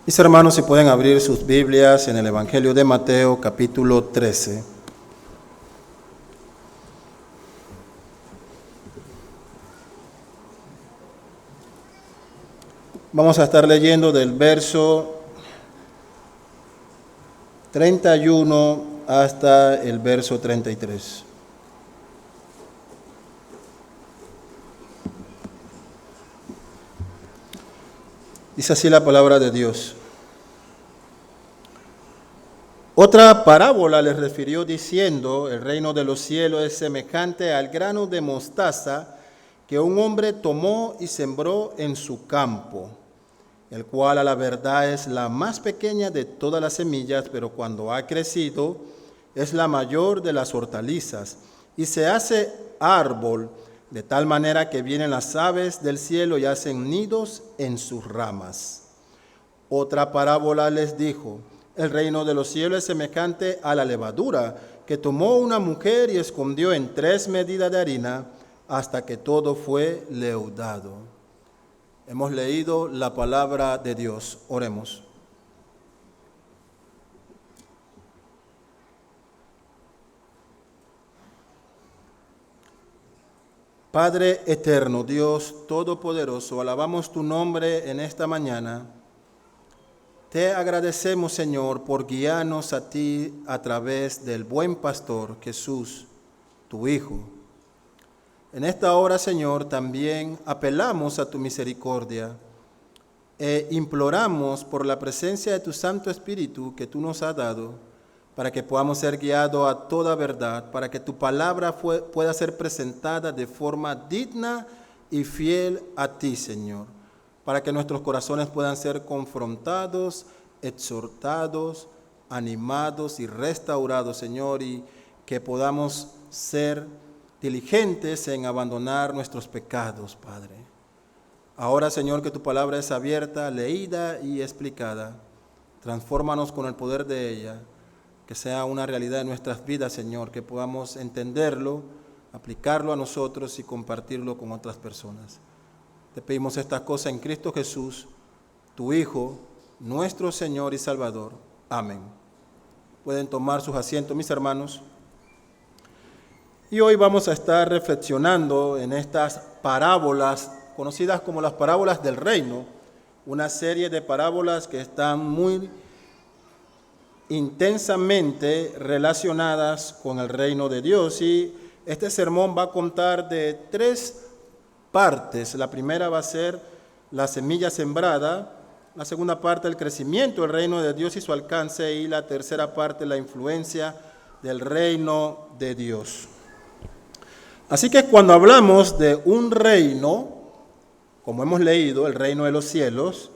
Mis hermanos, si pueden abrir sus Biblias en el Evangelio de Mateo, capítulo 13. Vamos a estar leyendo del verso 31 hasta el verso 33. Dice así la palabra de Dios. Otra parábola les refirió diciendo: el reino de los cielos es semejante al grano de mostaza que un hombre tomó y sembró en su campo, el cual a la verdad es la más pequeña de todas las semillas, pero cuando ha crecido es la mayor de las hortalizas y se hace árbol, de tal manera que vienen las aves del cielo y hacen nidos en sus ramas. Otra parábola les dijo: el reino de los cielos es semejante a la levadura que tomó una mujer y escondió en 3 medidas de harina hasta que todo fue leudado. Hemos leído la palabra de Dios. Oremos. Padre eterno, Dios todopoderoso, alabamos tu nombre en esta mañana. Te agradecemos, Señor, por guiarnos a ti a través del buen pastor Jesús, tu Hijo. En esta hora, Señor, también apelamos a tu misericordia e imploramos por la presencia de tu Santo Espíritu que tú nos has dado, para que podamos ser guiados a toda verdad, para que tu palabra pueda ser presentada de forma digna y fiel a ti, Señor, para que nuestros corazones puedan ser confrontados, exhortados, animados y restaurados, Señor, y que podamos ser diligentes en abandonar nuestros pecados, Padre. Ahora, Señor, que tu palabra es abierta, leída y explicada, transfórmanos con el poder de ella, que sea una realidad en nuestras vidas, Señor, que podamos entenderlo, aplicarlo a nosotros y compartirlo con otras personas. Te pedimos estas cosas en Cristo Jesús, tu Hijo, nuestro Señor y Salvador. Amén. Pueden tomar sus asientos, mis hermanos. Y hoy vamos a estar reflexionando en estas parábolas, conocidas como las parábolas del reino, una serie de parábolas que están muy intensamente relacionadas con el reino de Dios. Y este sermón va a contar de 3 partes. La primera va a ser la semilla sembrada, la segunda parte el crecimiento del reino de Dios y su alcance, y la tercera parte la influencia del reino de Dios. Así que cuando hablamos de un reino, como hemos leído, el reino de los cielos,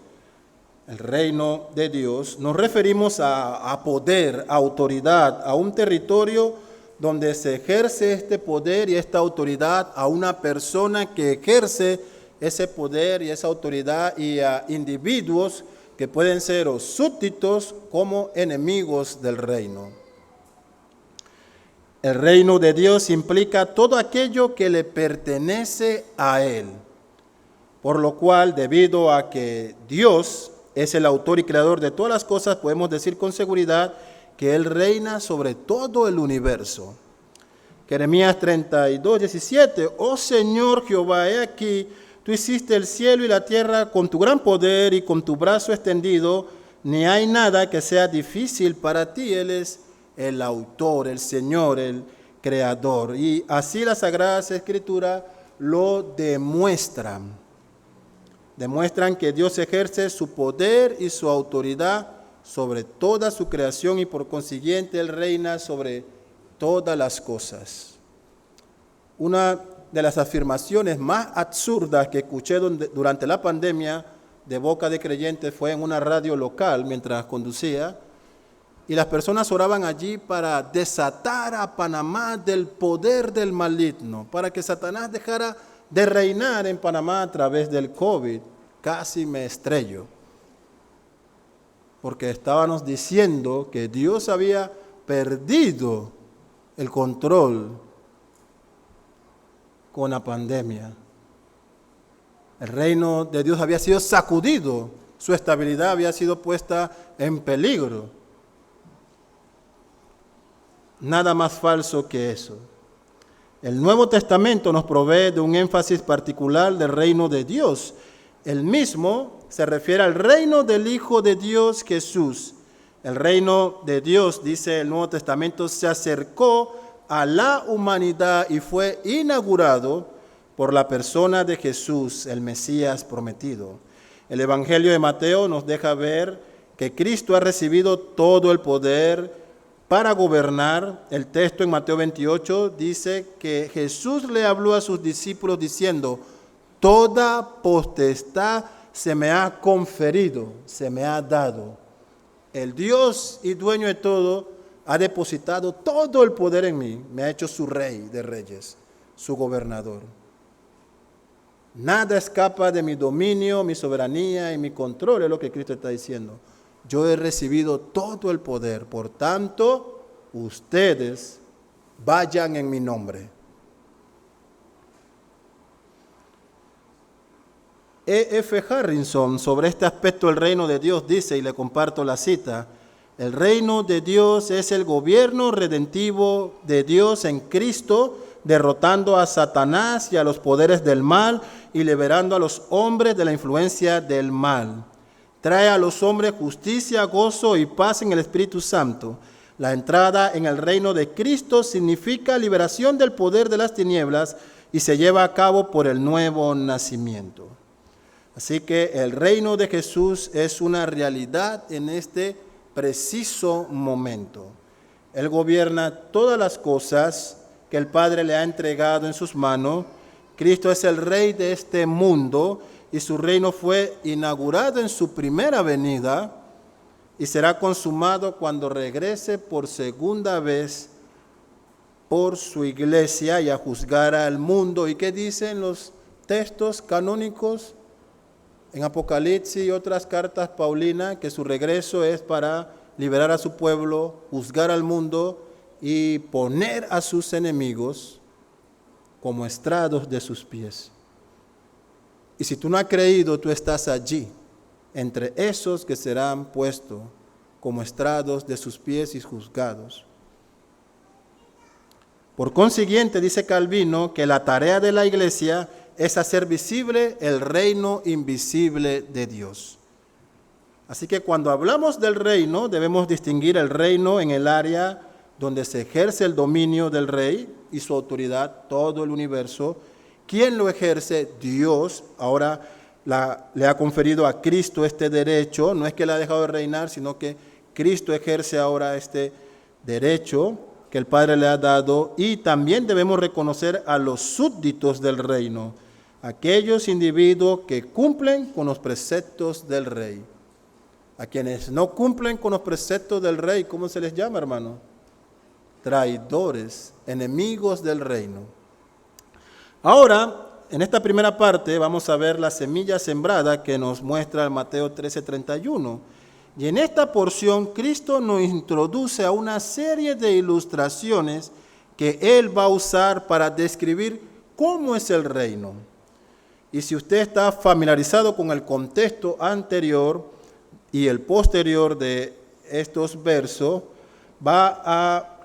el reino de Dios, nos referimos a poder, a autoridad, a un territorio donde se ejerce este poder y esta autoridad, a una persona que ejerce ese poder y esa autoridad, y a individuos que pueden ser o súbditos como enemigos del reino. El reino de Dios implica todo aquello que le pertenece a Él, por lo cual, debido a que Dios es el autor y creador de todas las cosas, podemos decir con seguridad que Él reina sobre todo el universo. Jeremías 32:17, oh Señor Jehová, he aquí, tú hiciste el cielo y la tierra con tu gran poder y con tu brazo extendido, ni hay nada que sea difícil para ti. Él es el autor, el Señor, el creador. Y así las Sagradas Escrituras lo demuestran. Demuestran que Dios ejerce su poder y su autoridad sobre toda su creación, y por consiguiente Él reina sobre todas las cosas. Una de las afirmaciones más absurdas que escuché durante la pandemia de boca de creyentes fue en una radio local mientras conducía, y las personas oraban allí para desatar a Panamá del poder del maligno, para que Satanás dejara de reinar en Panamá a través del COVID. Casi me estrello, porque estábamos diciendo que Dios había perdido el control con la pandemia. El reino de Dios había sido sacudido Su estabilidad había sido puesta en peligro. Nada más falso que eso. El Nuevo Testamento nos provee de un énfasis particular del reino de Dios. El mismo se refiere al reino del Hijo de Dios, Jesús. El reino de Dios, dice el Nuevo Testamento, se acercó a la humanidad y fue inaugurado por la persona de Jesús, el Mesías prometido. El Evangelio de Mateo nos deja ver que Cristo ha recibido todo el poder para gobernar. El texto en Mateo 28 dice que Jesús le habló a sus discípulos diciendo: toda potestad se me ha conferido, se me ha dado. El Dios y dueño de todo ha depositado todo el poder en mí, me ha hecho su rey de reyes, su gobernador. Nada escapa de mi dominio, mi soberanía y mi control, es lo que Cristo está diciendo. Yo he recibido todo el poder, por tanto, ustedes vayan en mi nombre. E.F. Harrison, sobre este aspecto del reino de Dios, dice, y le comparto la cita: el reino de Dios es el gobierno redentivo de Dios en Cristo, derrotando a Satanás y a los poderes del mal y liberando a los hombres de la influencia del mal. Trae a los hombres justicia, gozo y paz en el Espíritu Santo. La entrada en el reino de Cristo significa liberación del poder de las tinieblas y se lleva a cabo por el nuevo nacimiento. Así que el reino de Jesús es una realidad en este preciso momento. Él gobierna todas las cosas que el Padre le ha entregado en sus manos. Cristo es el rey de este mundo y su reino fue inaugurado en su primera venida y será consumado cuando regrese por segunda vez por su iglesia y a juzgar al mundo. ¿Y qué dicen los textos canónicos en Apocalipsis y otras cartas paulinas? Que su regreso es para liberar a su pueblo, juzgar al mundo y poner a sus enemigos como estrados de sus pies. Y si tú no has creído, tú estás allí, entre esos que serán puestos como estrados de sus pies y juzgados. Por consiguiente, dice Calvino, que la tarea de la iglesia es hacer visible el reino invisible de Dios. Así que cuando hablamos del reino, debemos distinguir el reino en el área donde se ejerce el dominio del rey y su autoridad, todo el universo. ¿Quién lo ejerce? Dios. Ahora le ha conferido a Cristo este derecho. No es que le ha dejado de reinar, sino que Cristo ejerce ahora este derecho que el Padre le ha dado. Y también debemos reconocer a los súbditos del reino, aquellos individuos que cumplen con los preceptos del rey. A quienes no cumplen con los preceptos del rey, ¿cómo se les llama, hermano? Traidores, enemigos del reino. Ahora, en esta primera parte vamos a ver la semilla sembrada que nos muestra Mateo 13:31. Y en esta porción Cristo nos introduce a una serie de ilustraciones que Él va a usar para describir cómo es el reino. Y si usted está familiarizado con el contexto anterior y el posterior de estos versos, va a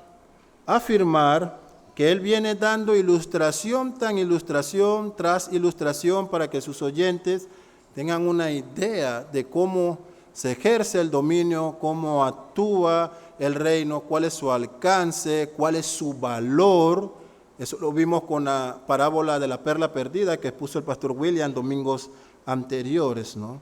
afirmar que Él viene dando ilustración tras ilustración para que sus oyentes tengan una idea de cómo se ejerce el dominio, cómo actúa el reino, cuál es su alcance, cuál es su valor. Eso lo vimos con la parábola de la perla perdida que expuso el pastor William domingos anteriores, ¿no?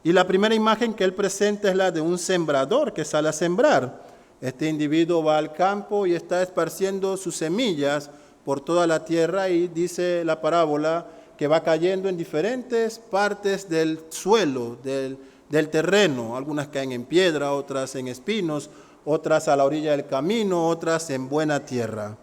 Y la primera imagen que él presenta es la de un sembrador que sale a sembrar. Este individuo va al campo y está esparciendo sus semillas por toda la tierra y dice la parábola que va cayendo en diferentes partes del suelo, del terreno. Algunas caen en piedra, otras en espinos, otras a la orilla del camino, otras en buena tierra.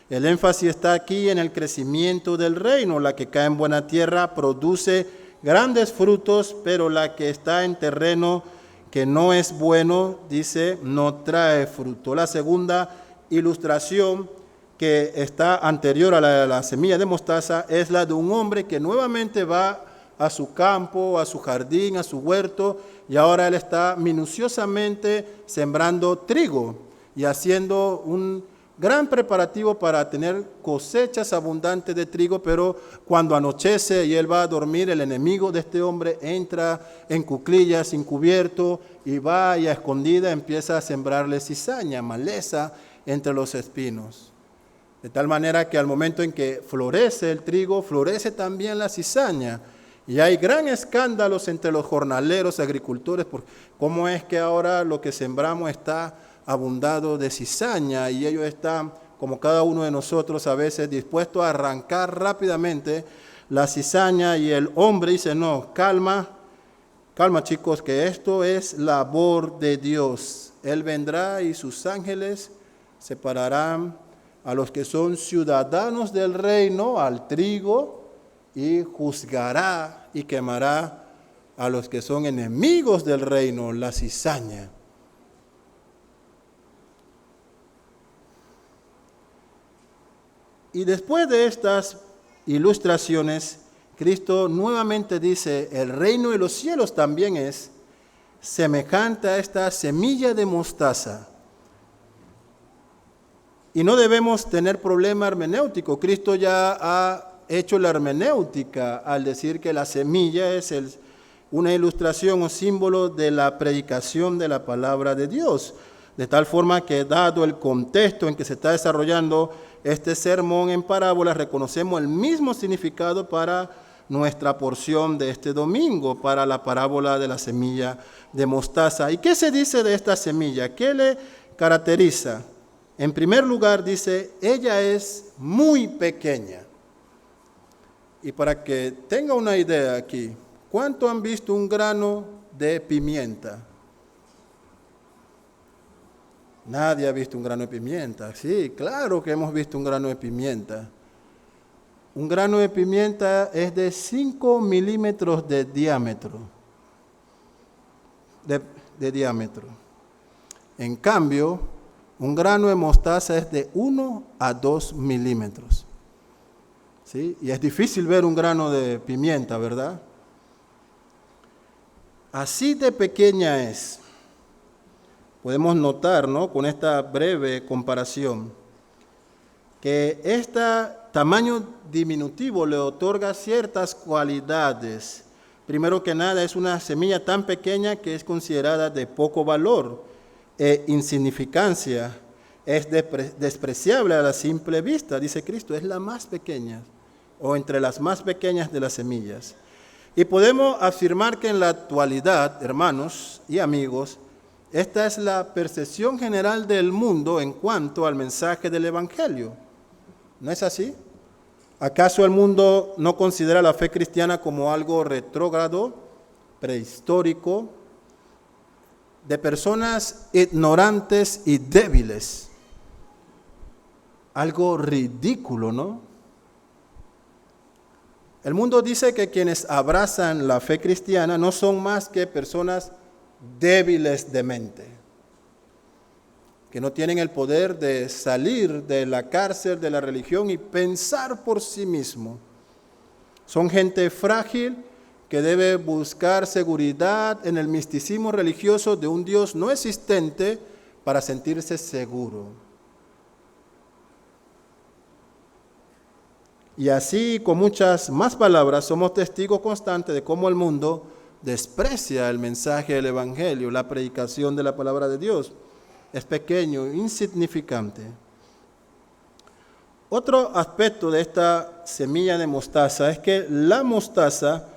El énfasis está aquí en el crecimiento del reino. La que cae en buena tierra produce grandes frutos, pero la que está en terreno que no es bueno, dice, no trae fruto. La segunda ilustración que está anterior a la semilla de mostaza es la de un hombre que nuevamente va a su campo, a su jardín, a su huerto, y ahora él está minuciosamente sembrando trigo y haciendo un gran preparativo para tener cosechas abundantes de trigo, pero cuando anochece y él va a dormir, el enemigo de este hombre entra en cuclillas, encubierto, y va y a escondida empieza a sembrarle cizaña, maleza entre los espinos. De tal manera que al momento en que florece el trigo, florece también la cizaña. Y hay gran escándalos entre los jornaleros, agricultores, por cómo es que ahora lo que sembramos está abundado de cizaña, y ellos están, como cada uno de nosotros, a veces dispuestos a arrancar rápidamente la cizaña, y el hombre dice: no, calma chicos, que esto es labor de Dios. Él vendrá y sus ángeles separarán a los que son ciudadanos del reino, al trigo, y juzgará y quemará a los que son enemigos del reino, la cizaña. Y después de estas ilustraciones, Cristo nuevamente dice: el reino de los cielos también es semejante a esta semilla de mostaza. Y no debemos tener problema hermenéutico. Cristo ya ha hecho la hermenéutica al decir que la semilla es una ilustración o símbolo de la predicación de la palabra de Dios. De tal forma que, dado el contexto en que se está desarrollando este sermón en parábolas, reconocemos el mismo significado para nuestra porción de este domingo, para la parábola de la semilla de mostaza. ¿Y qué se dice de esta semilla? ¿Qué le caracteriza? En primer lugar dice: ella es muy pequeña. Y para que tenga una idea aquí, ¿cuánto han visto un grano de pimienta? Nadie ha visto un grano de pimienta. Sí, claro que hemos visto un grano de pimienta. Un grano de pimienta es de 5 milímetros de diámetro. De diámetro. En cambio, un grano de mostaza es de 1 a 2 milímetros. ¿Sí? Y es difícil ver un grano de pimienta, ¿verdad? Así de pequeña es. Podemos notar, ¿no?, con esta breve comparación, que este tamaño diminutivo le otorga ciertas cualidades. Primero que nada, es una semilla tan pequeña que es considerada de poco valor e insignificancia. Es despreciable a la simple vista, dice Cristo, es la más pequeña, o entre las más pequeñas de las semillas. Y podemos afirmar que en la actualidad, hermanos y amigos, esta es la percepción general del mundo en cuanto al mensaje del Evangelio. ¿No es así? ¿Acaso el mundo no considera la fe cristiana como algo retrógrado, prehistórico, de personas ignorantes y débiles? Algo ridículo, ¿no? El mundo dice que quienes abrazan la fe cristiana no son más que personas débiles de mente, que no tienen el poder de salir de la cárcel de la religión y pensar por sí mismo. Son gente frágil que debe buscar seguridad en el misticismo religioso de un Dios no existente para sentirse seguro. Y así, con muchas más palabras, somos testigos constantes de cómo el mundo desprecia el mensaje del Evangelio, la predicación de la palabra de Dios. Es pequeño, insignificante. Otro aspecto de esta semilla de mostaza es que la mostaza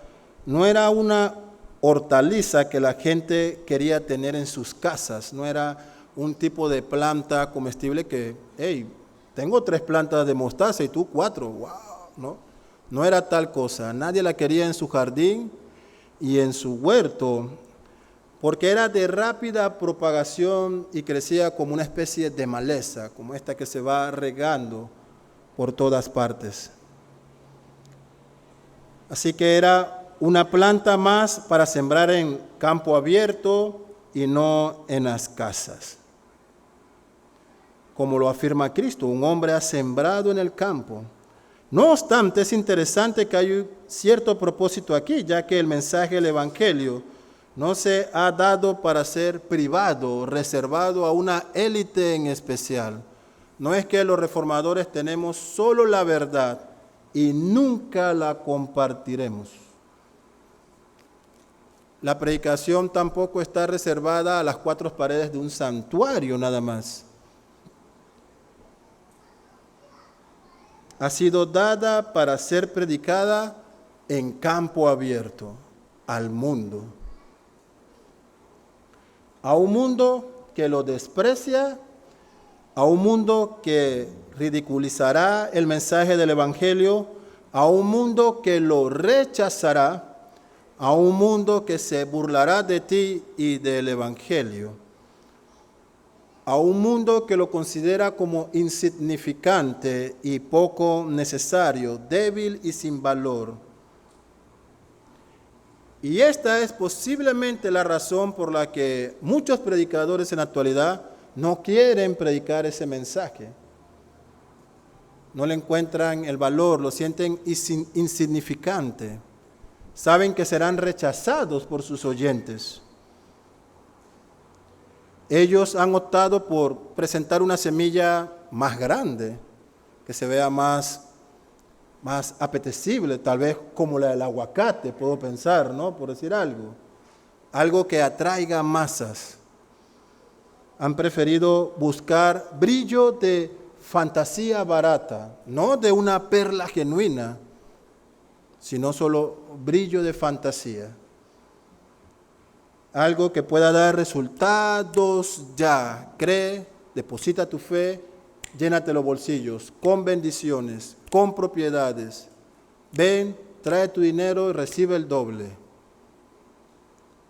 no era una hortaliza que la gente quería tener en sus casas, no era un tipo de planta comestible que, hey, tengo 3 plantas de mostaza y tú 4, wow, no era tal cosa. Nadie la quería en su jardín y en su huerto, porque era de rápida propagación y crecía como una especie de maleza, como esta que se va regando por todas partes. Así que era una planta más para sembrar en campo abierto y no en las casas. Como lo afirma Cristo, un hombre ha sembrado en el campo. No obstante, es interesante que hay un cierto propósito aquí, ya que el mensaje del Evangelio no se ha dado para ser privado, reservado a una élite en especial. No es que los reformadores tenemos solo la verdad y nunca la compartiremos. La predicación tampoco está reservada a las cuatro paredes de un santuario nada más. Ha sido dada para ser predicada en campo abierto, al mundo. A un mundo que lo desprecia, a un mundo que ridiculizará el mensaje del Evangelio, a un mundo que lo rechazará, a un mundo que se burlará de ti y del Evangelio, a un mundo que lo considera como insignificante y poco necesario, débil y sin valor. Y esta es posiblemente la razón por la que muchos predicadores en la actualidad no quieren predicar ese mensaje. No le encuentran el valor, lo sienten insignificante. Saben que serán rechazados por sus oyentes. Ellos han optado por presentar una semilla más grande, que se vea más apetecible, tal vez como la del aguacate, puedo pensar, ¿no? Por decir algo. Algo que atraiga masas. Han preferido buscar brillo de fantasía barata, no de una perla genuina, sino solo brillo de fantasía. Algo que pueda dar resultados ya. Cree, deposita tu fe, llénate los bolsillos con bendiciones, con propiedades. Ven, trae tu dinero y recibe el doble.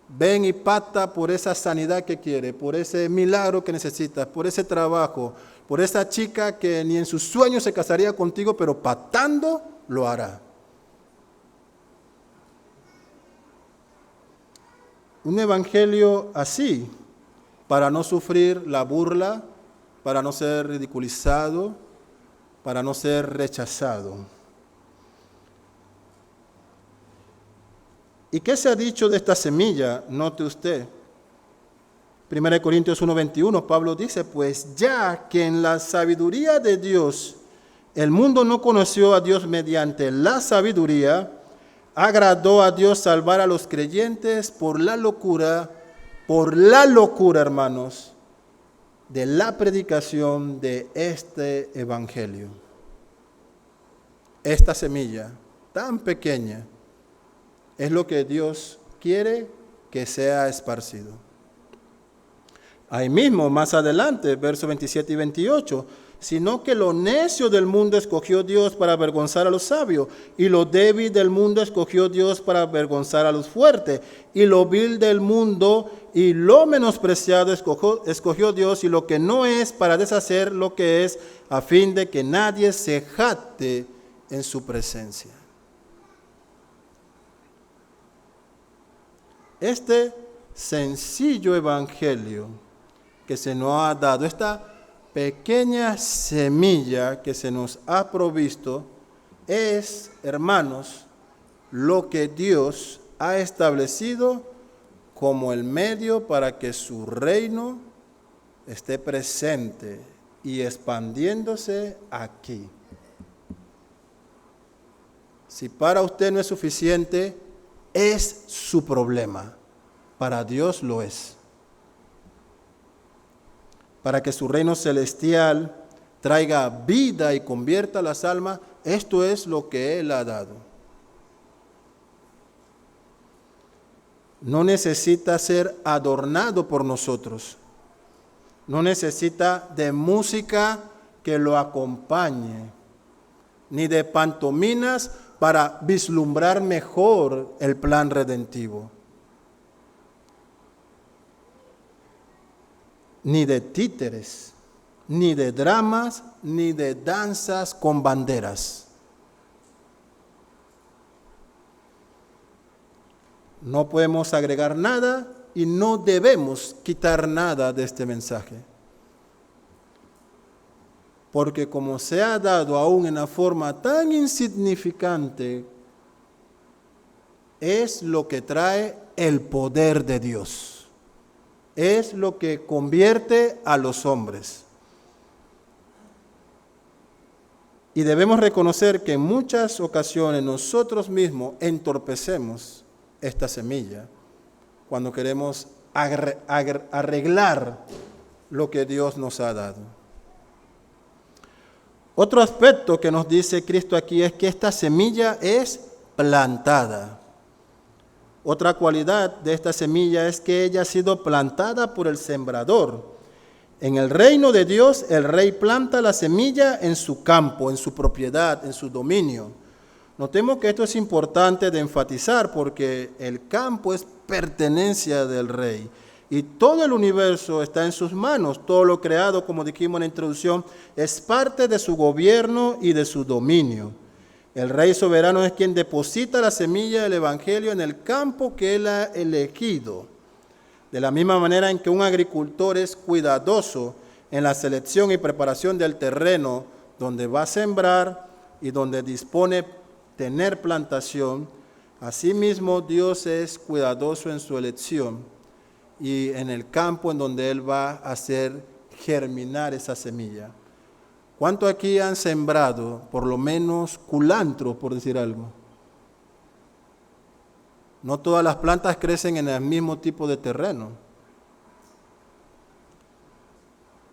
Ven y pacta por esa sanidad que quiere, por ese milagro que necesitas, por ese trabajo, por esa chica que ni en sus sueños se casaría contigo, pero pactando lo hará. Un evangelio así, para no sufrir la burla, para no ser ridiculizado, para no ser rechazado. ¿Y qué se ha dicho de esta semilla? Note usted. 1 Corintios 1:21, Pablo dice, pues ya que en la sabiduría de Dios, el mundo no conoció a Dios mediante la sabiduría, agradó a Dios salvar a los creyentes por la locura, hermanos, de la predicación de este evangelio. Esta semilla tan pequeña es lo que Dios quiere que sea esparcido. Ahí mismo, más adelante, versos 27 y 28, sino que lo necio del mundo escogió Dios para avergonzar a los sabios, y lo débil del mundo escogió Dios para avergonzar a los fuertes, y lo vil del mundo y lo menospreciado escogió Dios, y lo que no es para deshacer lo que es, a fin de que nadie se jacte en su presencia. Este sencillo evangelio que se nos ha dado, esta pequeña semilla que se nos ha provisto, es, hermanos, lo que Dios ha establecido como el medio para que su reino esté presente y expandiéndose aquí. Si para usted no es suficiente, es su problema. Para Dios lo es. Para que su reino celestial traiga vida y convierta las almas, esto es lo que Él ha dado. No necesita ser adornado por nosotros. No necesita de música que lo acompañe, ni de pantominas para vislumbrar mejor el plan redentivo, ni de títeres, ni de dramas, ni de danzas con banderas. No podemos agregar nada y no debemos quitar nada de este mensaje. porque como se ha dado aún en una forma tan insignificante, es lo que trae el poder de Dios. Es lo que convierte a los hombres. Y debemos reconocer que en muchas ocasiones nosotros mismos entorpecemos esta semilla cuando queremos arreglar lo que Dios nos ha dado. Otro aspecto que nos dice Cristo aquí es que esta semilla es plantada. Otra cualidad de esta semilla es que ella ha sido plantada por el sembrador. En el reino de Dios, el rey planta la semilla en su campo, en su propiedad, en su dominio. Notemos que esto es importante de enfatizar porque el campo es pertenencia del rey y todo el universo está en sus manos. Todo lo creado, como dijimos en la introducción, es parte de su gobierno y de su dominio. El rey soberano es quien deposita la semilla del evangelio en el campo que él ha elegido. De la misma manera en que un agricultor es cuidadoso en la selección y preparación del terreno donde va a sembrar y donde dispone tener plantación, asimismo Dios es cuidadoso en su elección y en el campo en donde Él va a hacer germinar esa semilla. ¿Cuánto aquí han sembrado, por lo menos culantro, por decir algo? No todas las plantas crecen en el mismo tipo de terreno.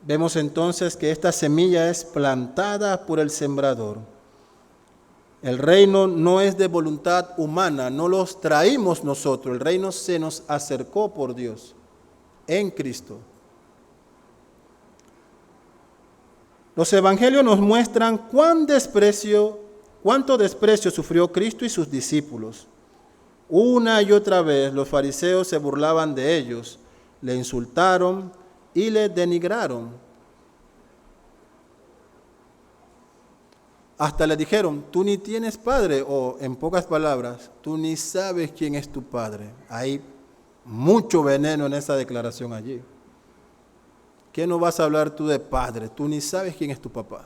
Vemos entonces que esta semilla es plantada por el sembrador. El reino no es de voluntad humana, no los traímos nosotros, el reino se nos acercó por Dios en Cristo. Los evangelios nos muestran cuánto desprecio sufrió Cristo y sus discípulos. Una y otra vez los fariseos se burlaban de ellos, le insultaron y le denigraron. Hasta le dijeron, tú ni tienes padre, o en pocas palabras, tú ni sabes quién es tu padre. Hay mucho veneno en esa declaración allí. ¿Qué no vas a hablar tú de padre? Tú ni sabes quién es tu papá.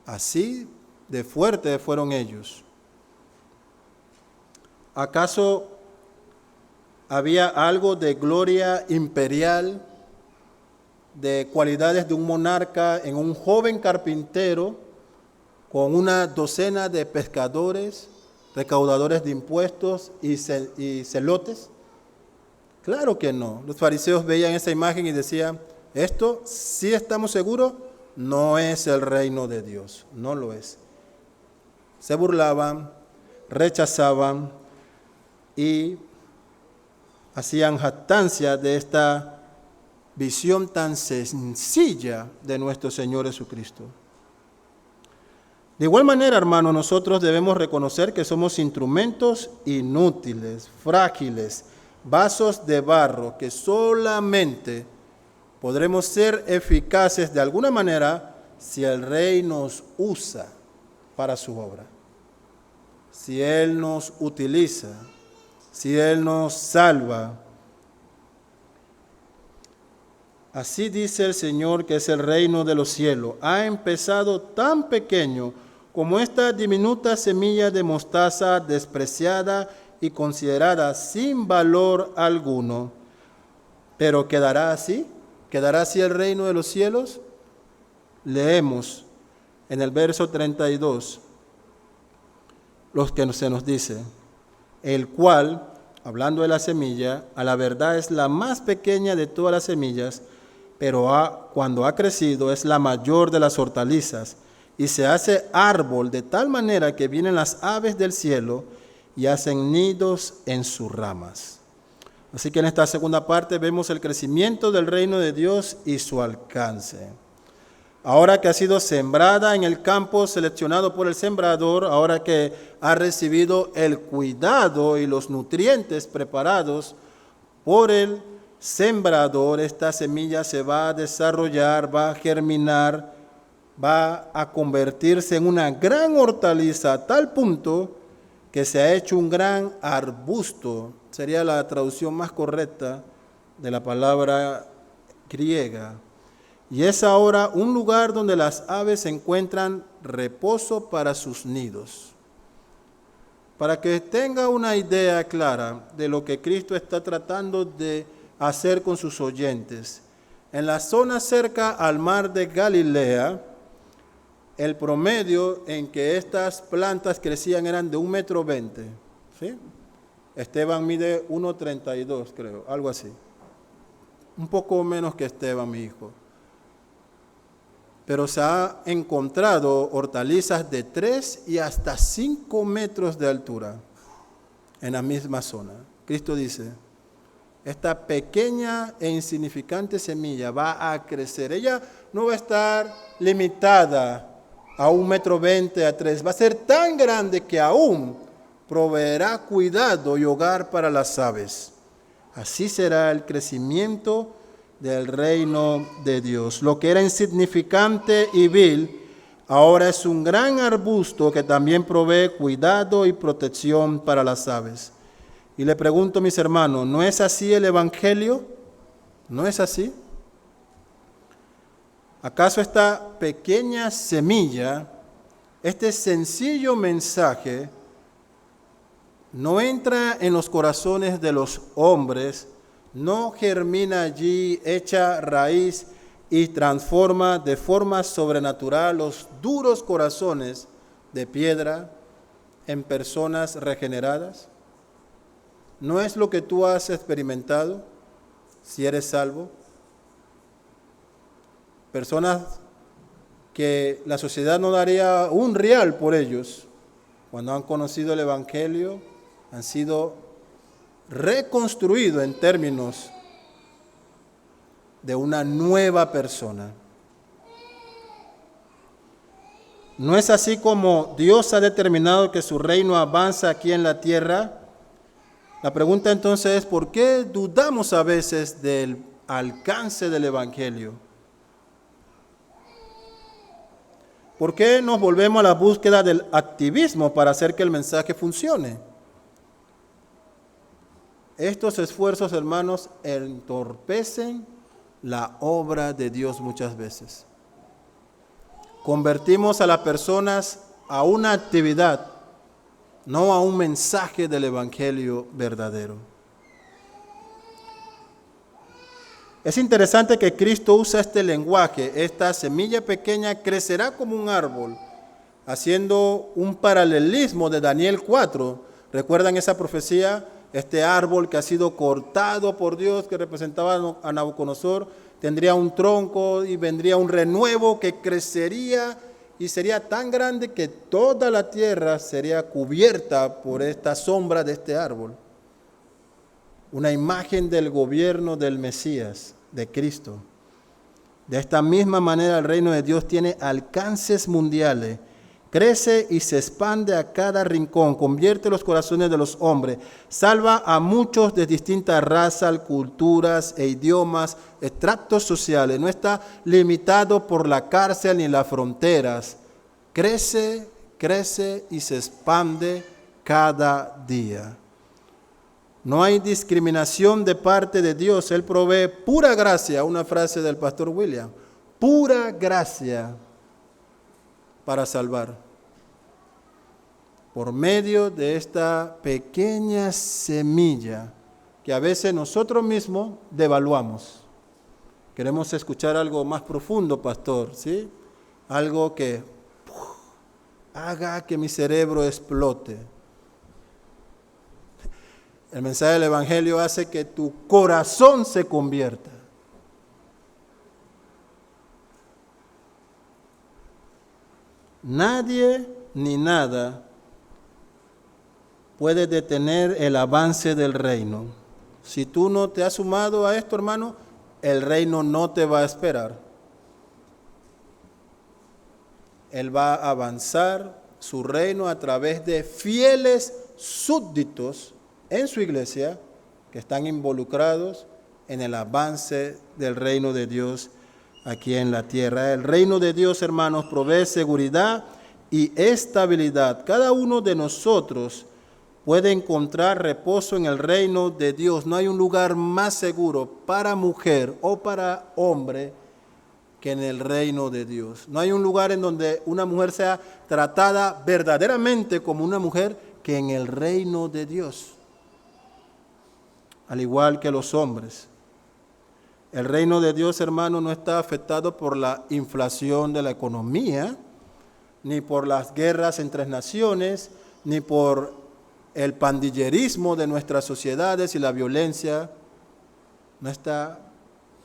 Así de fuerte fueron ellos. ¿Acaso había algo de gloria imperial, de cualidades de un monarca en un joven carpintero con una docena de pescadores, recaudadores de impuestos y celotes? Claro que no. Los fariseos veían esa imagen y decían, esto sí estamos seguros, no es el reino de Dios, no lo es. Se burlaban, rechazaban y hacían jactancia de esta visión tan sencilla de nuestro Señor Jesucristo. De igual manera, hermanos, nosotros debemos reconocer que somos instrumentos inútiles, frágiles, vasos de barro, que solamente podremos ser eficaces de alguna manera si el Rey nos usa para su obra. Si Él nos utiliza, si Él nos salva. Así dice el Señor, que es el reino de los cielos. Ha empezado tan pequeño como esta diminuta semilla de mostaza despreciada y considerada sin valor alguno. Pero ¿quedará así? ¿Quedará así el reino de los cielos? Leemos en el verso 32 lo que se nos dice, el cual, hablando de la semilla, a la verdad es la más pequeña de todas las semillas, pero cuando ha crecido es la mayor de las hortalizas y se hace árbol de tal manera que vienen las aves del cielo y hacen nidos en sus ramas. Así que en esta segunda parte vemos el crecimiento del reino de Dios y su alcance. Ahora que ha sido sembrada en el campo seleccionado por el sembrador, ahora que ha recibido el cuidado y los nutrientes preparados por el sembrador, esta semilla se va a desarrollar, va a germinar, va a convertirse en una gran hortaliza a tal punto que se ha hecho un gran arbusto. Sería la traducción más correcta de la palabra griega. y es ahora un lugar donde las aves encuentran reposo para sus nidos. Para que tenga una idea clara de lo que Cristo está tratando de hacer con sus oyentes, en la zona cerca al mar de Galilea, el promedio en que estas plantas crecían eran de 1,20 m, ¿sí? Esteban mide 1,32 creo, algo así. Un poco menos que Esteban, mi hijo. Pero se ha encontrado hortalizas de 3 y hasta 5 metros de altura en la misma zona. Cristo dice, esta pequeña e insignificante semilla va a crecer. Ella no va a estar limitada a 1,20 m, a 3. Va a ser tan grande que aún proveerá cuidado y hogar para las aves. Así será el crecimiento del reino de Dios. Lo que era insignificante y vil, ahora es un gran arbusto que también provee cuidado y protección para las aves. Y le pregunto, mis hermanos, ¿no es así el Evangelio? ¿No es así? ¿Acaso esta pequeña semilla, este sencillo mensaje, no entra en los corazones de los hombres, no germina allí, echa raíz y transforma de forma sobrenatural los duros corazones de piedra en personas regeneradas? ¿No es lo que tú has experimentado si eres salvo? Personas que la sociedad no daría un real por ellos, cuando han conocido el Evangelio, han sido reconstruidos en términos de una nueva persona. ¿No es así como Dios ha determinado que su reino avanza aquí en la tierra? La pregunta entonces es, ¿por qué dudamos a veces del alcance del Evangelio? ¿Por qué nos volvemos a la búsqueda del activismo para hacer que el mensaje funcione? Estos esfuerzos, hermanos, entorpecen la obra de Dios muchas veces. Convertimos a las personas a una actividad, no a un mensaje del Evangelio verdadero. Es interesante que Cristo usa este lenguaje. Esta semilla pequeña crecerá como un árbol, haciendo un paralelismo de Daniel 4. ¿Recuerdan esa profecía? Este árbol que ha sido cortado por Dios, que representaba a Nabucodonosor, tendría un tronco y vendría un renuevo que crecería y sería tan grande que toda la tierra sería cubierta por esta sombra de este árbol. Una imagen del gobierno del Mesías, de Cristo. De esta misma manera el reino de Dios tiene alcances mundiales, crece y se expande a cada rincón, convierte los corazones de los hombres, salva a muchos de distintas razas, culturas e idiomas, estratos sociales. No está limitado por la cárcel ni las fronteras. Crece, crece y se expande cada día. No hay discriminación de parte de Dios. Él provee pura gracia, una frase del pastor William, pura gracia para salvar. Por medio de esta pequeña semilla que a veces nosotros mismos devaluamos. Queremos escuchar algo más profundo, pastor, ¿sí? Algo que haga que mi cerebro explote. El mensaje del Evangelio hace que tu corazón se convierta. Nadie ni nada puede detener el avance del reino. Si tú no te has sumado a esto, hermano, el reino no te va a esperar. Él va a avanzar su reino a través de fieles súbditos en su iglesia que están involucrados en el avance del reino de Dios aquí en la tierra. El reino de Dios, hermanos, provee seguridad y estabilidad. Cada uno de nosotros puede encontrar reposo en el reino de Dios. No hay un lugar más seguro para mujer o para hombre que en el reino de Dios. No hay un lugar en donde una mujer sea tratada verdaderamente como una mujer que en el reino de Dios. Al igual que los hombres. El reino de Dios, hermano, no está afectado por la inflación de la economía, ni por las guerras entre naciones, ni por el pandillerismo de nuestras sociedades y la violencia. No está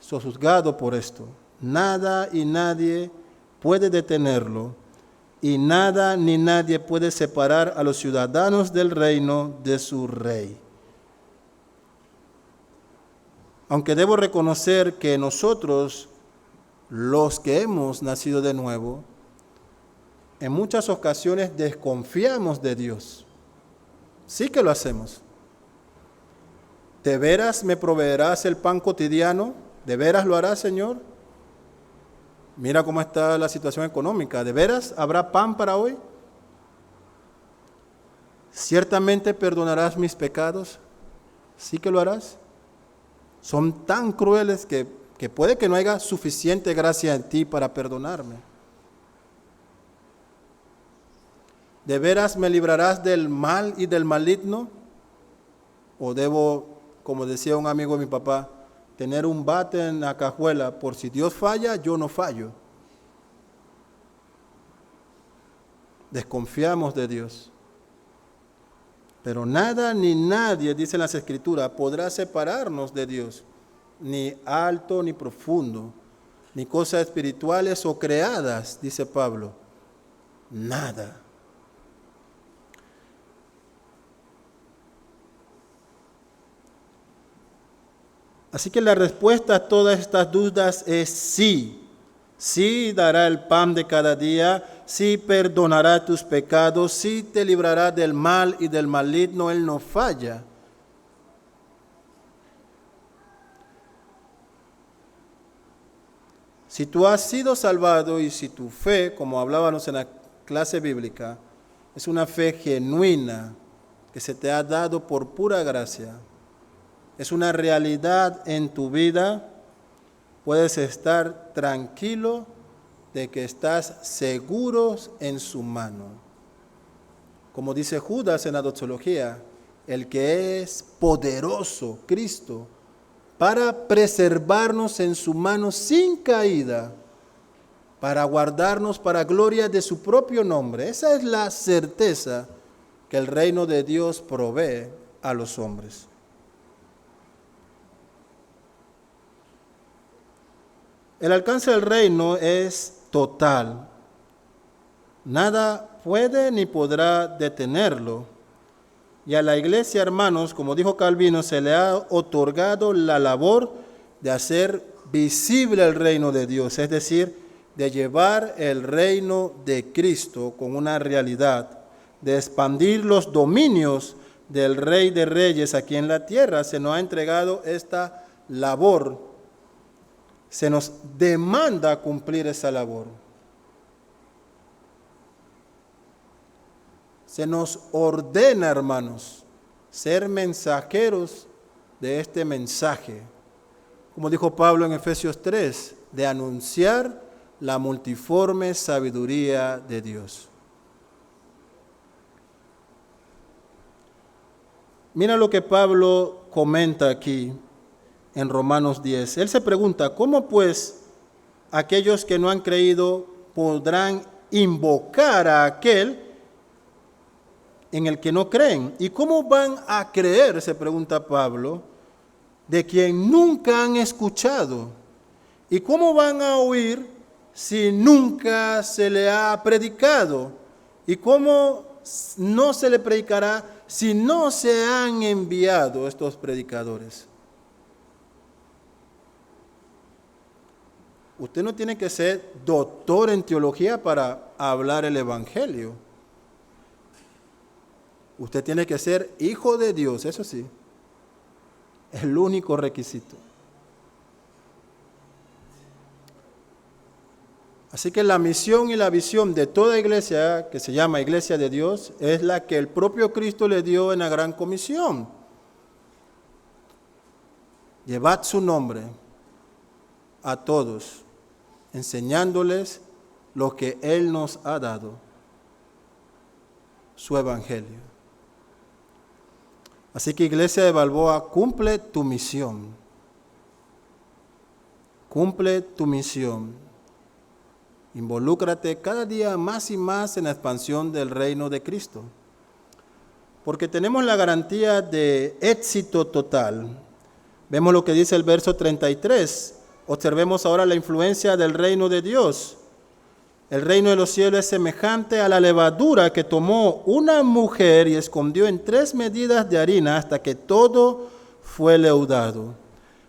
sojuzgado por esto. Nada y nadie puede detenerlo, y nada ni nadie puede separar a los ciudadanos del reino de su rey. Aunque debo reconocer que nosotros, los que hemos nacido de nuevo, en muchas ocasiones desconfiamos de Dios. Sí que lo hacemos. ¿De veras me proveerás el pan cotidiano? ¿De veras lo harás, Señor? Mira cómo está la situación económica. ¿De veras habrá pan para hoy? ¿Ciertamente perdonarás mis pecados? ¿Sí que lo harás? Son tan crueles que puede que no haya suficiente gracia en ti para perdonarme. ¿De veras me librarás del mal y del maligno? ¿O debo, como decía un amigo de mi papá, tener un bate en la cajuela, por si Dios falla, yo no fallo? Desconfiamos de Dios. Pero nada ni nadie, dicen las Escrituras, podrá separarnos de Dios, ni alto ni profundo, ni cosas espirituales o creadas, dice Pablo. Nada. Así que la respuesta a todas estas dudas es sí. Sí dará el pan de cada día, sí perdonará tus pecados, sí te librará del mal y del maligno, Él no falla. Si tú has sido salvado y si tu fe, como hablábamos en la clase bíblica, es una fe genuina que se te ha dado por pura gracia, es una realidad en tu vida, puedes estar tranquilo de que estás seguros en su mano. Como dice Judas en la doxología, el que es poderoso, Cristo, para preservarnos en su mano sin caída, para guardarnos para gloria de su propio nombre. Esa es la certeza que el reino de Dios provee a los hombres. El alcance del reino es total. Nada puede ni podrá detenerlo. Y a la iglesia, hermanos, como dijo Calvino, se le ha otorgado la labor de hacer visible el reino de Dios, es decir, de llevar el reino de Cristo con una realidad, de expandir los dominios del Rey de Reyes aquí en la tierra. Se nos ha entregado esta labor. Se nos demanda cumplir esa labor. Se nos ordena, hermanos, ser mensajeros de este mensaje. Como dijo Pablo en Efesios 3, de anunciar la multiforme sabiduría de Dios. Mira lo que Pablo comenta aquí en Romanos 10. Él se pregunta, ¿cómo pues aquellos que no han creído podrán invocar a aquel en el que no creen? ¿Y cómo van a creer, se pregunta Pablo, de quien nunca han escuchado? ¿Y cómo van a oír si nunca se le ha predicado? ¿Y cómo no se le predicará si no se han enviado estos predicadores? Usted no tiene que ser doctor en teología para hablar el evangelio. Usted tiene que ser hijo de Dios, eso sí. Es el único requisito. Así que la misión y la visión de toda iglesia, que se llama Iglesia de Dios, es la que el propio Cristo le dio en la Gran Comisión. Llevad su nombre a todos enseñándoles lo que Él nos ha dado, su evangelio. Así que Iglesia de Balboa, cumple tu misión. Cumple tu misión. Involúcrate cada día más y más en la expansión del reino de Cristo. Porque tenemos la garantía de éxito total. Vemos lo que dice el verso 33. Observemos ahora la influencia del reino de Dios. El reino de los cielos es semejante a la levadura que tomó una mujer y escondió en 3 medidas de harina hasta que todo fue leudado.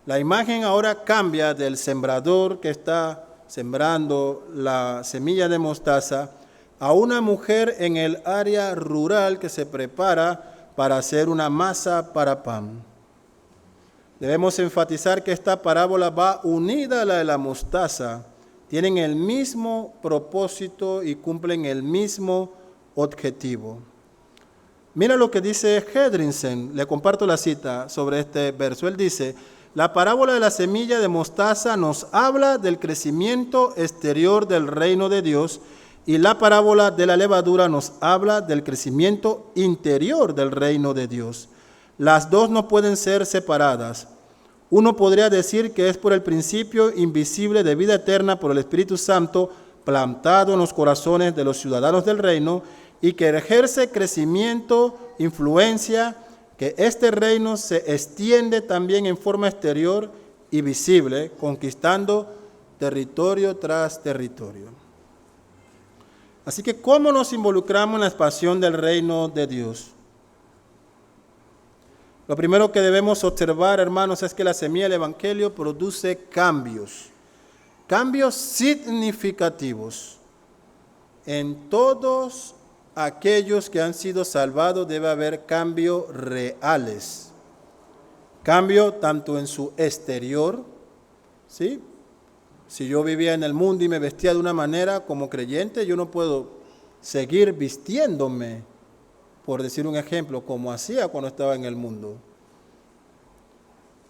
La imagen ahora cambia del sembrador que está sembrando la semilla de mostaza a una mujer en el área rural que se prepara para hacer una masa para pan. Debemos enfatizar que esta parábola va unida a la de la mostaza. Tienen el mismo propósito y cumplen el mismo objetivo. Mira lo que dice Hedrinsen, le comparto la cita sobre este verso. Él dice, la parábola de la semilla de mostaza nos habla del crecimiento exterior del reino de Dios y la parábola de la levadura nos habla del crecimiento interior del reino de Dios. Las dos no pueden ser separadas. Uno podría decir que es por el principio invisible de vida eterna por el Espíritu Santo plantado en los corazones de los ciudadanos del reino y que ejerce crecimiento, influencia, que este reino se extiende también en forma exterior y visible, conquistando territorio tras territorio. Así que, ¿cómo nos involucramos en la expansión del reino de Dios? Lo primero que debemos observar, hermanos, es que la semilla del Evangelio produce cambios significativos. En todos aquellos que han sido salvados debe haber cambios reales. Cambio tanto en su exterior, ¿sí? Si yo vivía en el mundo y me vestía de una manera como creyente, yo no puedo seguir vistiéndome, por decir un ejemplo, como hacía cuando estaba en el mundo.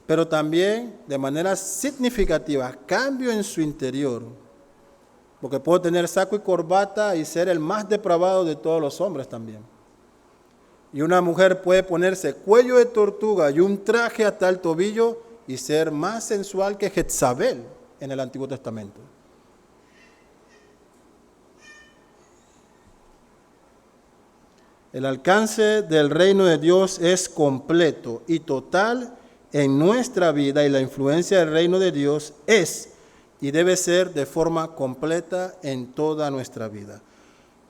Pero también, de manera significativa, cambio en su interior. Porque puedo tener saco y corbata y ser el más depravado de todos los hombres también. Y una mujer puede ponerse cuello de tortuga y un traje hasta el tobillo y ser más sensual que Jezabel en el Antiguo Testamento. El alcance del reino de Dios es completo y total en nuestra vida y la influencia del reino de Dios es y debe ser de forma completa en toda nuestra vida.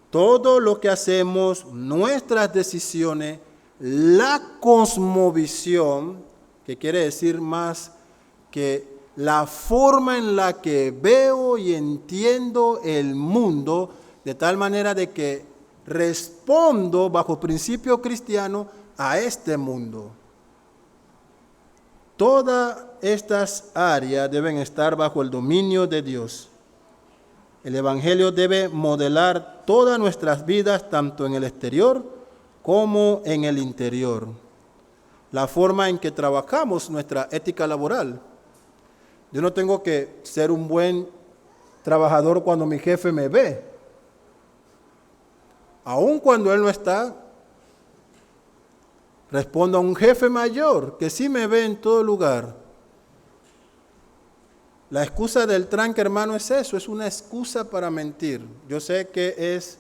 Todo lo que hacemos, nuestras decisiones, la cosmovisión, que quiere decir más que la forma en la que veo y entiendo el mundo, de tal manera de que respondo bajo principio cristiano a este mundo. Todas estas áreas deben estar bajo el dominio de Dios. El Evangelio debe modelar todas nuestras vidas, tanto en el exterior como en el interior. La forma en que trabajamos nuestra ética laboral. Yo no tengo que ser un buen trabajador cuando mi jefe me ve. Aun cuando él no está, respondo a un jefe mayor que sí me ve en todo lugar. La excusa del tranque, hermano, es eso, es una excusa para mentir. Yo sé que es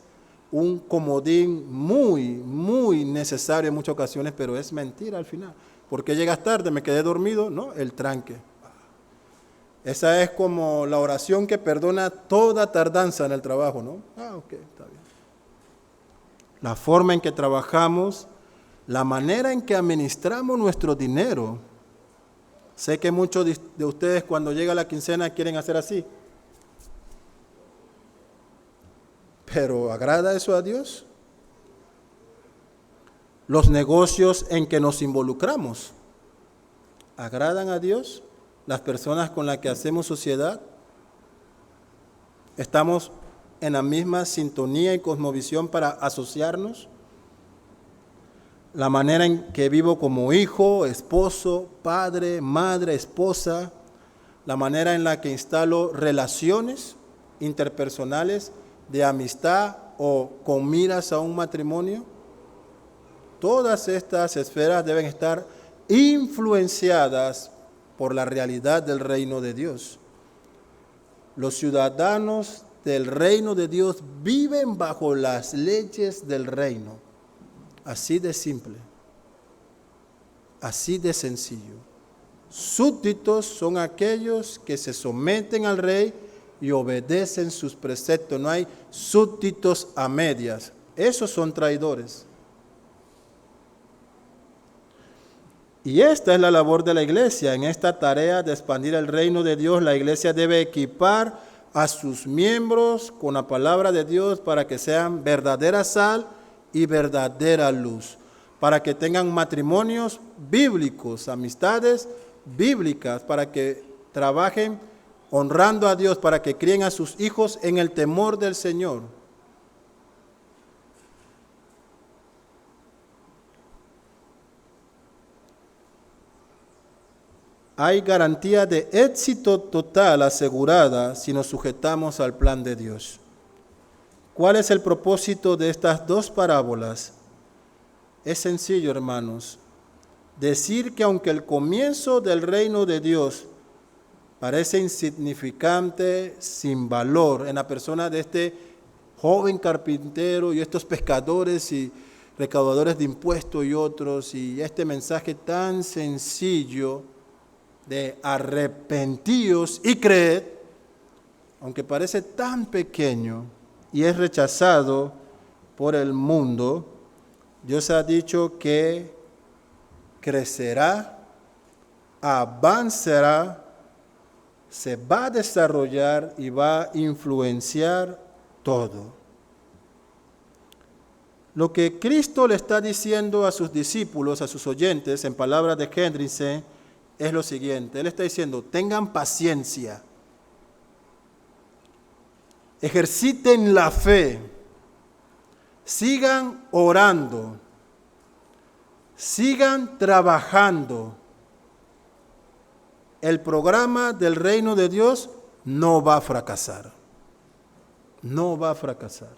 un comodín muy necesario en muchas ocasiones, pero es mentira al final. ¿Por qué llegas tarde? ¿Me quedé dormido? No, el tranque. Esa es como la oración que perdona toda tardanza en el trabajo, ¿no? Ok, está bien. La forma en que trabajamos, la manera en que administramos nuestro dinero. Sé que muchos de ustedes cuando llega la quincena quieren hacer así. Pero ¿agrada eso a Dios? Los negocios en que nos involucramos, ¿agradan a Dios? Las personas con las que hacemos sociedad, ¿estamos en la misma sintonía y cosmovisión para asociarnos? La manera en que vivo como hijo, esposo, padre, madre, esposa, la manera en la que instalo relaciones interpersonales de amistad o con miras a un matrimonio. Todas estas esferas deben estar influenciadas por la realidad del reino de Dios. Los ciudadanos del reino de Dios viven bajo las leyes del reino. Así de simple, así de sencillo. Súbditos son aquellos que se someten al rey y obedecen sus preceptos. No hay súbditos a medias. Esos son traidores. Y esta es la labor de la iglesia. En esta tarea de expandir el reino de Dios, la iglesia debe equipar a sus miembros con la palabra de Dios para que sean verdadera sal y verdadera luz, para que tengan matrimonios bíblicos, amistades bíblicas, para que trabajen honrando a Dios, para que críen a sus hijos en el temor del Señor. Hay garantía de éxito total asegurada si nos sujetamos al plan de Dios. ¿Cuál es el propósito de estas dos parábolas? Es sencillo, hermanos. Decir que aunque el comienzo del reino de Dios parece insignificante, sin valor, en la persona de este joven carpintero y estos pescadores y recaudadores de impuestos y otros, y este mensaje tan sencillo de arrepentíos y creed, aunque parece tan pequeño y es rechazado por el mundo, Dios ha dicho que crecerá, avanzará, se va a desarrollar y va a influenciar todo. Lo que Cristo le está diciendo a sus discípulos, a sus oyentes, en palabras de Hendriksen, es lo siguiente. Él está diciendo, tengan paciencia, ejerciten la fe, sigan orando, sigan trabajando. El programa del reino de Dios no va a fracasar. No va a fracasar.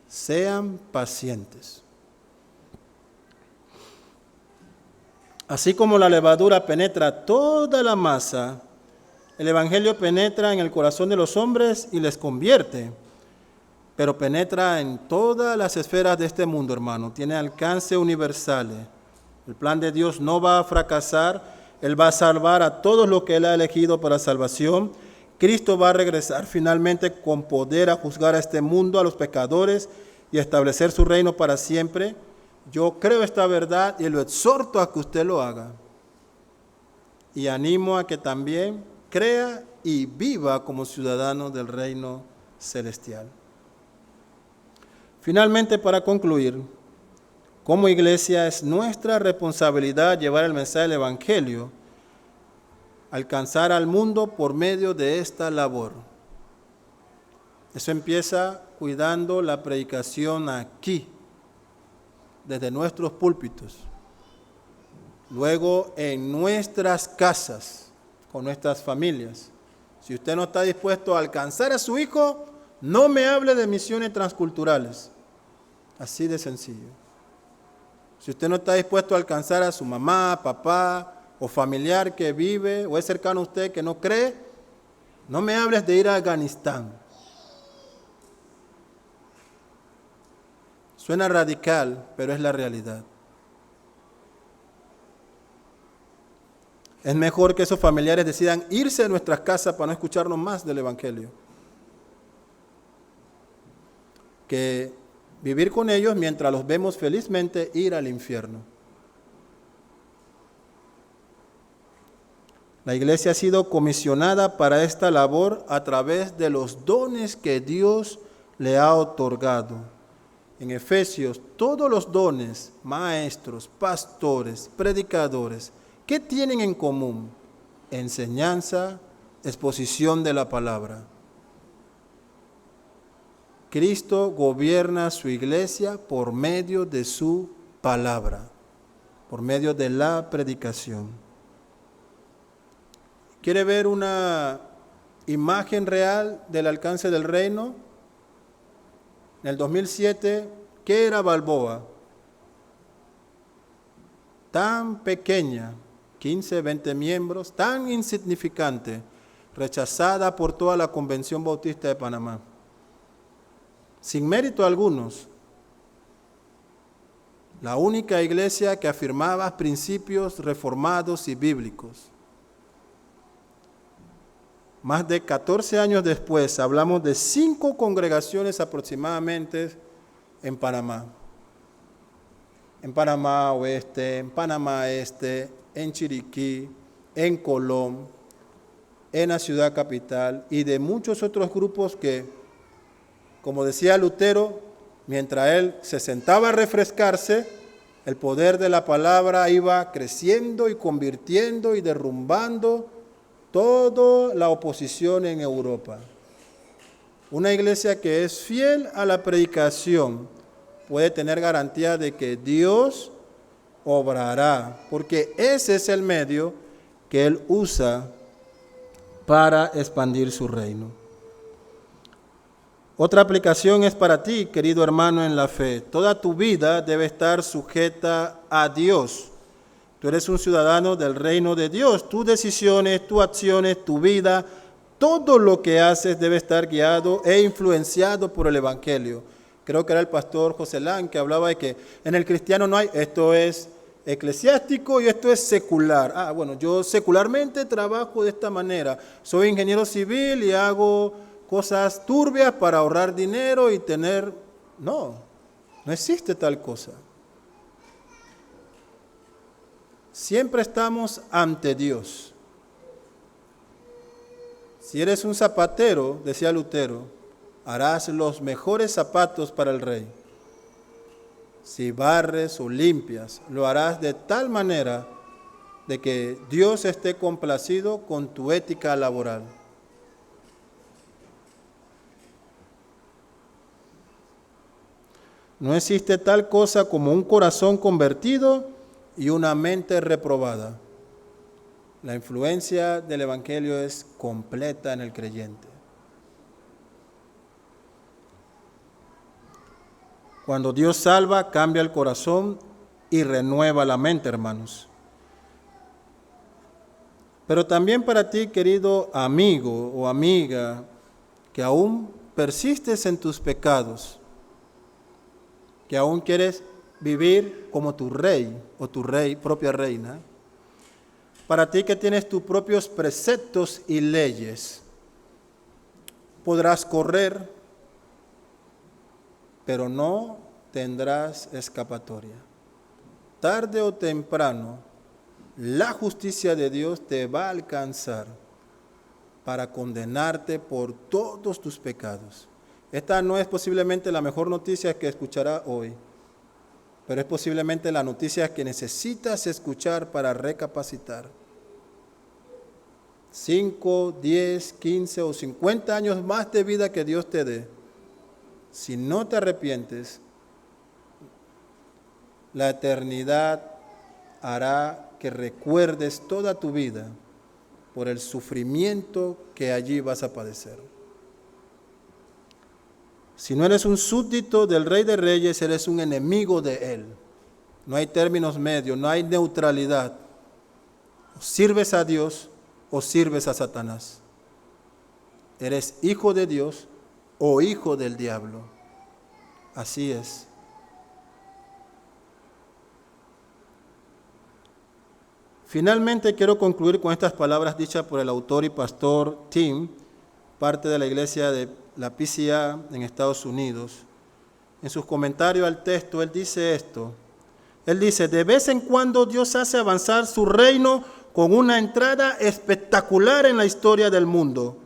Sean pacientes. Así como la levadura penetra toda la masa, el Evangelio penetra en el corazón de los hombres y les convierte, pero penetra en todas las esferas de este mundo, hermano. Tiene alcance universal. El plan de Dios no va a fracasar. Él va a salvar a todos los que Él ha elegido para salvación. Cristo va a regresar finalmente con poder a juzgar a este mundo, a los pecadores, y establecer su reino para siempre. Yo creo esta verdad y lo exhorto a que usted lo haga. Y animo a que también crea y viva como ciudadano del reino celestial. Finalmente, para concluir, como iglesia es nuestra responsabilidad llevar el mensaje del Evangelio, alcanzar al mundo por medio de esta labor. Eso empieza cuidando la predicación aquí, desde nuestros púlpitos, luego en nuestras casas, con nuestras familias. Si usted no está dispuesto a alcanzar a su hijo, no me hable de misiones transculturales. Así de sencillo. Si usted no está dispuesto a alcanzar a su mamá, papá o familiar que vive o es cercano a usted que no cree, no me hables de ir a Afganistán. Suena radical, pero es la realidad. Es mejor que esos familiares decidan irse de nuestras casas para no escucharnos más del Evangelio, que vivir con ellos mientras los vemos felizmente ir al infierno. La iglesia ha sido comisionada para esta labor a través de los dones que Dios le ha otorgado. En Efesios, todos los dones, maestros, pastores, predicadores, ¿qué tienen en común? Enseñanza, exposición de la palabra. Cristo gobierna su iglesia por medio de su palabra, por medio de la predicación. ¿Quiere ver una imagen real del alcance del reino? En el 2007, ¿qué era Balboa? Tan pequeña, 15, 20 miembros, tan insignificante, rechazada por toda la Convención Bautista de Panamá, sin mérito algunos. La única iglesia que afirmaba principios reformados y bíblicos. Más de 14 años después, hablamos de 5 congregaciones aproximadamente en Panamá. En Panamá Oeste, en Panamá Este, en Chiriquí, en Colón, en la ciudad capital y de muchos otros grupos que, como decía Lutero, mientras él se sentaba a refrescarse, el poder de la palabra iba creciendo y convirtiendo y derrumbando toda la oposición en Europa. Una iglesia que es fiel a la predicación puede tener garantía de que Dios obrará, porque ese es el medio que Él usa para expandir su reino. Otra aplicación es para ti, querido hermano en la fe. Toda tu vida debe estar sujeta a Dios. Tú eres un ciudadano del reino de Dios. Tus decisiones, tus acciones, tu vida, todo lo que haces debe estar guiado e influenciado por el Evangelio. Creo que era el pastor José Lán que hablaba de que en el cristiano no hay, esto es eclesiástico y esto es secular. Bueno, yo secularmente trabajo de esta manera. Soy ingeniero civil y hago cosas turbias para ahorrar dinero y tener... No existe tal cosa. Siempre estamos ante Dios. Si eres un zapatero, decía Lutero, harás los mejores zapatos para el rey. Si barres o limpias, lo harás de tal manera de que Dios esté complacido con tu ética laboral. No existe tal cosa como un corazón convertido y una mente reprobada. La influencia del Evangelio es completa en el creyente. Cuando Dios salva, cambia el corazón y renueva la mente, hermanos. Pero también para ti, querido amigo o amiga, que aún persistes en tus pecados, que aún quieres vivir como tu rey o tu propia reina, para ti que tienes tus propios preceptos y leyes, podrás correr, pero no tendrás escapatoria. Tarde o temprano, la justicia de Dios te va a alcanzar para condenarte por todos tus pecados. Esta no es posiblemente la mejor noticia que escuchará hoy, pero es posiblemente la noticia que necesitas escuchar para recapacitar. 5, 10, 15 o 50 años más de vida que Dios te dé. Si no te arrepientes, la eternidad hará que recuerdes toda tu vida por el sufrimiento que allí vas a padecer. Si no eres un súbdito del Rey de Reyes, eres un enemigo de Él. No hay términos medios, no hay neutralidad. O sirves a Dios o sirves a Satanás. Eres hijo de Dios o hijo del diablo. Así es. Finalmente quiero concluir con estas palabras dichas por el autor y pastor Tim, parte de la iglesia de la PCA en Estados Unidos. En sus comentarios al texto, él dice esto. Él dice, de vez en cuando Dios hace avanzar su reino con una entrada espectacular en la historia del mundo.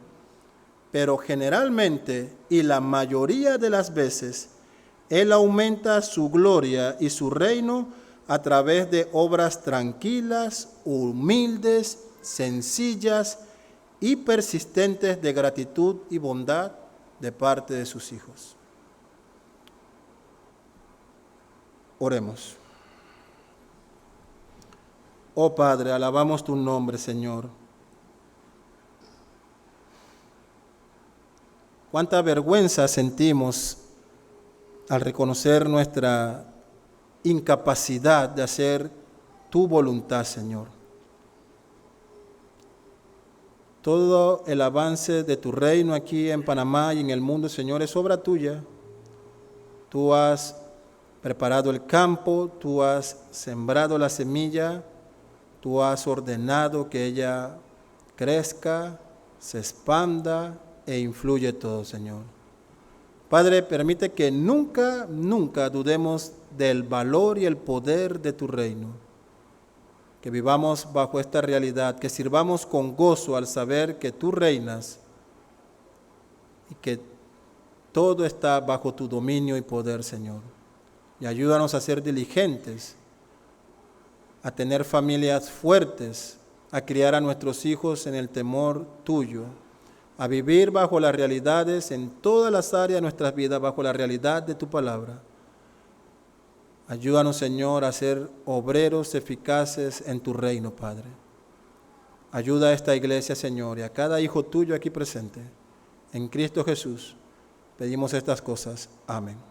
Pero generalmente, y la mayoría de las veces, Él aumenta su gloria y su reino a través de obras tranquilas, humildes, sencillas y persistentes de gratitud y bondad de parte de sus hijos. Oremos. Oh Padre, alabamos tu nombre, Señor. Cuánta vergüenza sentimos al reconocer nuestra incapacidad de hacer tu voluntad, Señor. Todo el avance de tu reino aquí en Panamá y en el mundo, Señor, es obra tuya. Tú has preparado el campo, tú has sembrado la semilla, tú has ordenado que ella crezca, se expanda e influye todo, Señor. Padre, permite que nunca dudemos del valor y el poder de tu reino. Que vivamos bajo esta realidad, que sirvamos con gozo al saber que tú reinas y que todo está bajo tu dominio y poder, Señor. Y ayúdanos a ser diligentes, a tener familias fuertes, a criar a nuestros hijos en el temor tuyo, a vivir bajo las realidades en todas las áreas de nuestras vidas, bajo la realidad de tu palabra. Ayúdanos, Señor, a ser obreros eficaces en tu reino, Padre. Ayuda a esta iglesia, Señor, y a cada hijo tuyo aquí presente. En Cristo Jesús pedimos estas cosas. Amén.